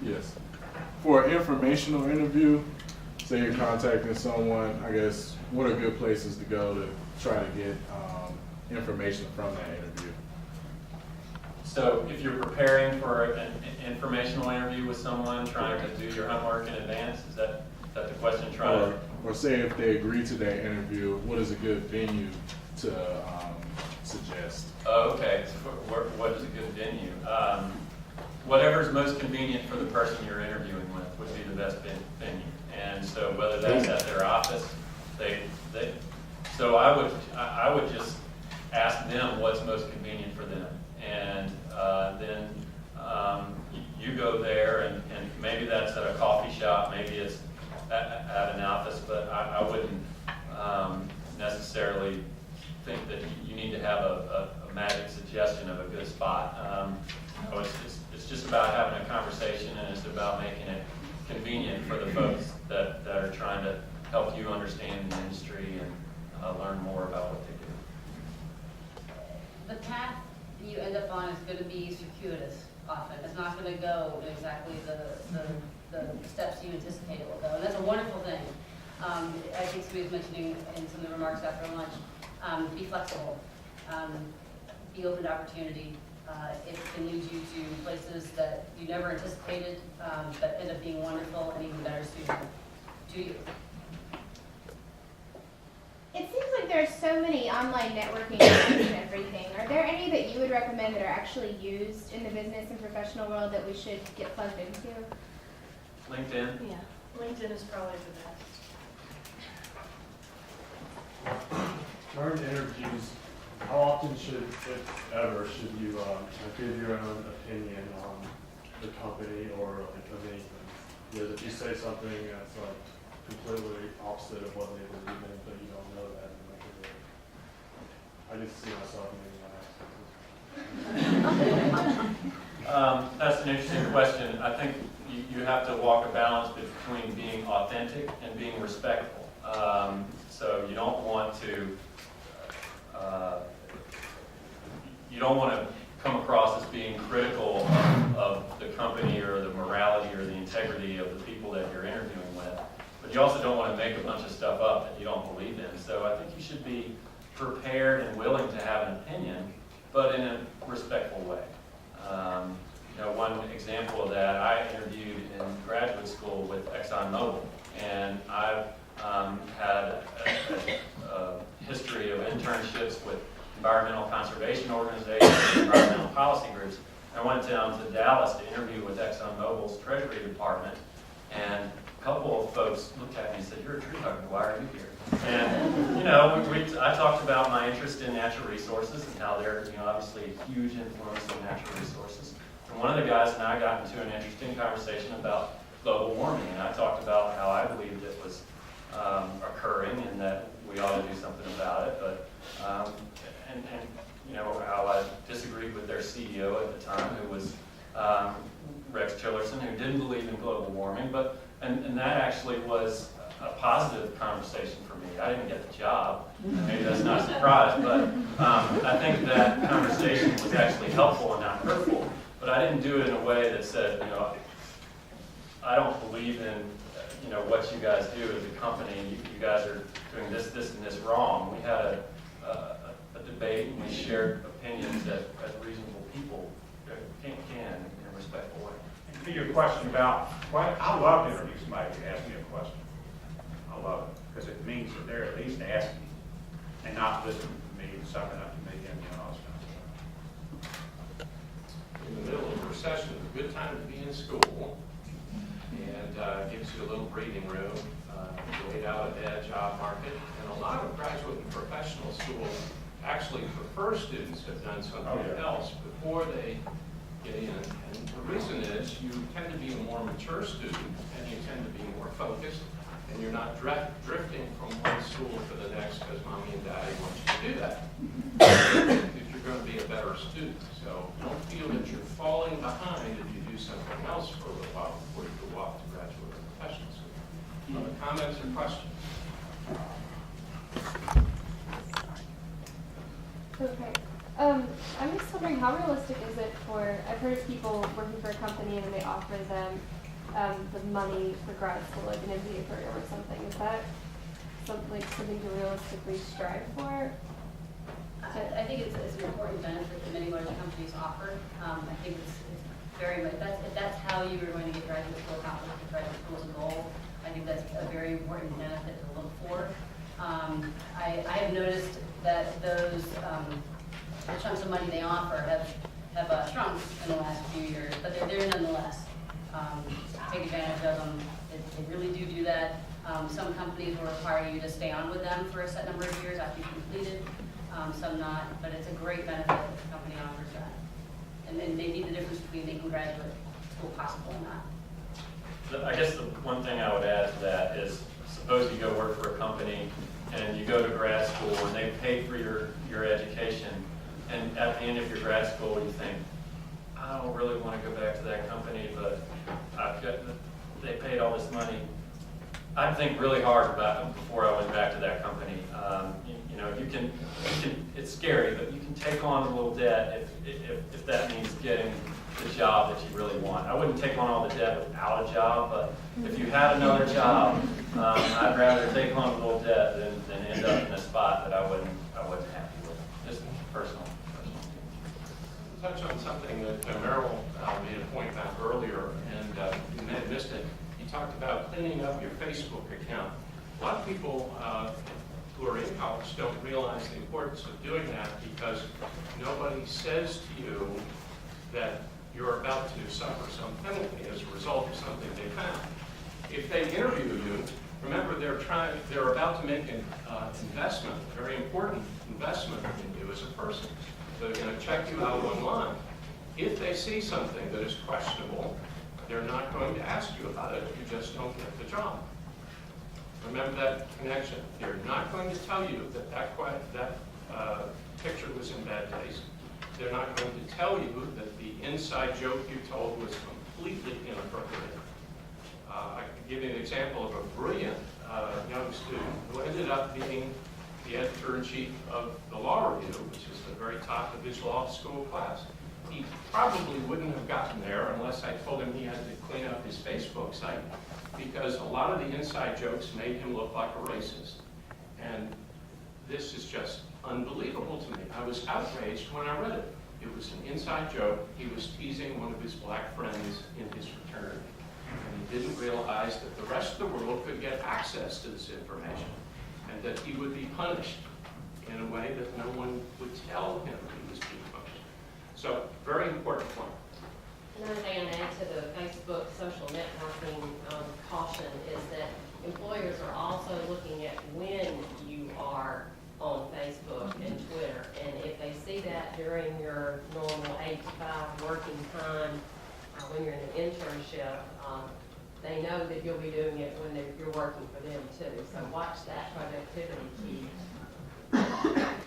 Yes. For an informational interview, say you're contacting someone, I guess, what are good places to go to try to get information from that interview? So if you're preparing for an informational interview with someone, trying to do your homework in advance, is that the question? Or say if they agree to that interview, what is a good venue to suggest? Oh, okay. So what is a good venue? Whatever's most convenient for the person you're interviewing with would be the best venue. And so whether that's at their office, so I would just ask them what's most convenient for them. And then you go there, and maybe that's at a coffee shop, maybe it's at an office, but I wouldn't necessarily think that you need to have a magic suggestion of a good spot. It's just about having a conversation, and it's about making it convenient for the folks that are trying to help you understand the industry and learn more about what they do. The path you end up on is going to be circuitous often. It's not going to go in exactly the steps you anticipate it will go. And that's a wonderful thing. I think Sue was mentioning in some of the remarks after lunch, be flexible, be open to opportunity. It can lead you to places that you never anticipated, that end up being wonderful and even better suited to you. It seems like there's so many online networking sites and everything. Are there any that you would recommend that are actually used in the business and professional world that we should get plugged into? LinkedIn? Yeah, LinkedIn is probably the best. During interviews, how often should, if ever, should you give your own opinion on the company or like of anything? Because if you say something that's like completely opposite of what they believe in, but you don't know that, then I just see myself in That's an interesting question. I think you have to walk a balance between being authentic and being respectful. So you don't want to come across as being critical of the company or the morality or the integrity of the people that you're interviewing with. But you also don't want to make a bunch of stuff up that you don't believe in. So I think you should be prepared and willing to have an opinion, but in a respectful way. One example of that, I interviewed in graduate school with ExxonMobil, and I've had a history of internships with environmental conservation organizations, environmental policy groups. I went down to Dallas to interview with ExxonMobil's Treasury Department, and a couple of folks looked at me and said, "You're a tree hugger, why are you here?" And, I talked about my interest in natural resources and how they're, obviously a huge influence on natural resources. And one of the guys and I got into an interesting conversation about global warming, and I talked about how I believed it was occurring and that we ought to do something about it, but how I disagreed with their CEO at the time, who was Rex Tillerson, who didn't believe in global warming, and that actually was a positive conversation for me. I didn't get the job, and maybe that's not a surprise, but I think that conversation was actually helpful and not hurtful. But I didn't do it in a way that said, I don't believe in what you guys do as a company, and you guys are doing this, and this wrong. We had a debate, and we shared opinions as reasonable people can in a respectful way. And to your question about, I love to interview somebody who asks me a question. I love it, because it means that they're at least asking and not listening to me and sucking up to me and all that stuff. In the middle of a recession, it's a good time to be in school, and gives you a little breathing room to wait out a bad job market. And a lot of graduate and professional schools actually prefer students who have done something else before they get in. And the reason is you tend to be a more mature student, and you tend to be more focused, and you're not drifting from one school to the next because mommy and daddy want you to do that. If you're going to be a better student. So don't feel that you're falling behind if you do something else for a little while before you go off to graduate or professional school. Other comments or questions? Okay. I'm just wondering, how realistic is it for, I've heard of people working for a company and they offer them the money for grad school, like an MBA program or something. Is that something to realistically strive for? I think it's an important benefit that many large companies offer. I think it's very much, if that's how you are going to get graduate school accomplished, if graduate school is a goal, I think that's a very important benefit to look for. I have noticed that those the chunks of money they offer have shrunk in the last few years, but they're there nonetheless. Take advantage of them. They really do that. Some companies will require you to stay on with them for a set number of years after you've completed. Some not, but it's a great benefit that the company offers that. And then they need the difference between making graduate school possible and not. I guess the one thing I would add to that is, suppose you go work for a company and you go to grad school and they pay for your education, and at the end of your grad school you think, I don't really want to go back to that company, but they paid all this money. I'd think really hard about it before I went back to that company. You know, you can, it's scary, but you can take on a little debt if that means getting the job that you really want. I wouldn't take on all the debt without a job, but if you had another job, I'd rather take on a little debt than end up in a spot that I wasn't happy with. Just personal. Touch on something that Merrill made a point about earlier, and you may have missed it. You talked about cleaning up your Facebook account. A lot of people who are in college don't realize the importance of doing that, because nobody says to you that you're about to suffer some penalty as a result of something they found. If they interview you, remember they're about to make an investment, a very important investment in you as a person. So they're going to check you out online. If they see something that is questionable, they're not going to ask you about it. You just don't get the job. Remember that connection. They're not going to tell you that picture was in bad taste. They're not going to tell you that the inside joke you told was completely inappropriate. I can give you an example of a brilliant young student who ended up being the editor-in-chief of the Law Review, which is the very top of his law school class. He probably wouldn't have gotten there unless I told him he had to clean up his Facebook site, because a lot of the inside jokes made him look like a racist. And this is just unbelievable to me. I was outraged when I read it. It was an inside joke. He was teasing one of his black friends in his fraternity. And he didn't realize that the rest of the world could get access to this information, and that he would be punished in a way that no one would tell him he was being punished. So, very important point. Another thing I'd add to the Facebook social networking caution is that employers are also looking at when you are on Facebook and Twitter. And if they see that during your normal 8 to 5 working time, when you're in an internship, they know that you'll be doing it when you're working for them too. So watch that productivity key